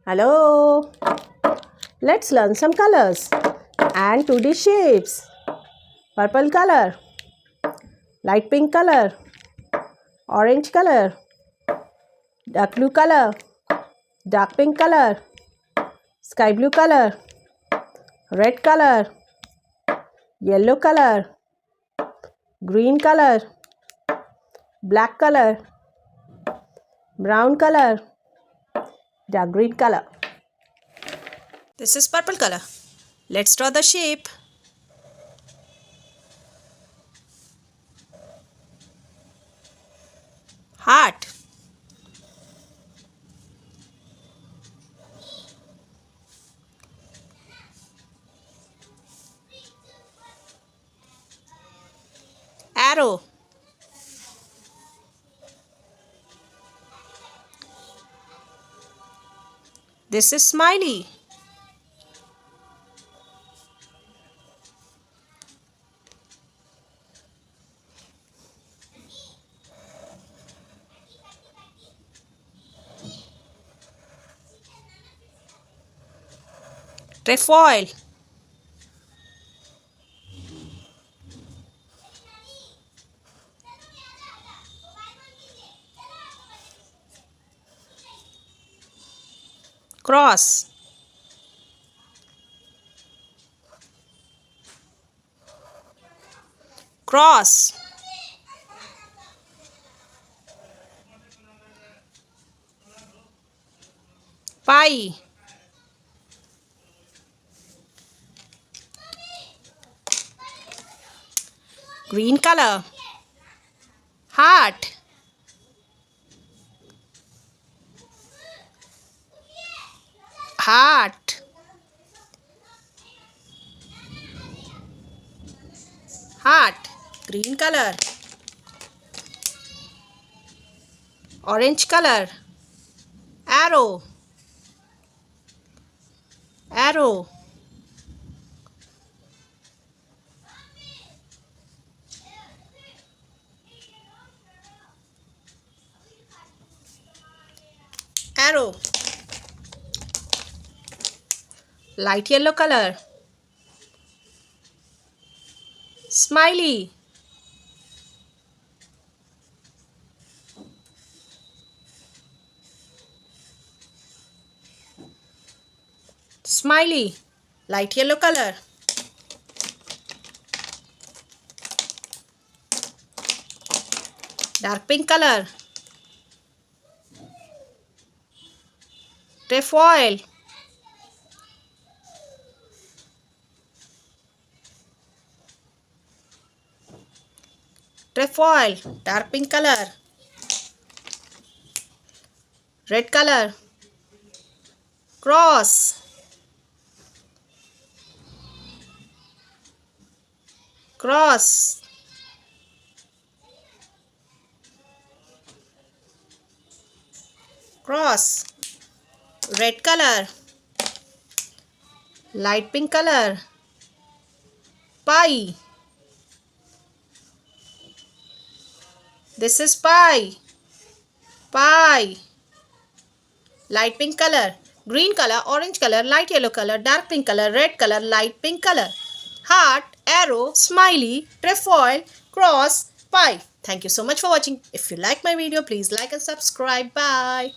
Hello. Let's learn some colors and 2D shapes. Purple color, light pink color, orange color, dark blue color, dark pink color, sky blue color, red color, yellow color, green color, black color, brown color, dark green color. This is purple color. Let's draw the shape. Heart. Arrow. This is smiley. Trefoil. Cross. Cross. Pie. Green color. Heart. Heart. Heart. Green color. Orange color. Arrow. Arrow. Arrow. Light yellow color. Smiley. Smiley. Light yellow color. Dark pink color. Trefoil. Trefoil. Dark pink color. Red color. Cross. Cross. Cross. Red color. Light pink color. Pie. This is pie. Pie. Light pink color. Green color, orange color, light yellow color, dark pink color, red color, light pink color. Heart, arrow, smiley, trefoil, cross, pie. Thank you so much for watching. If you like my video, please like and subscribe. Bye.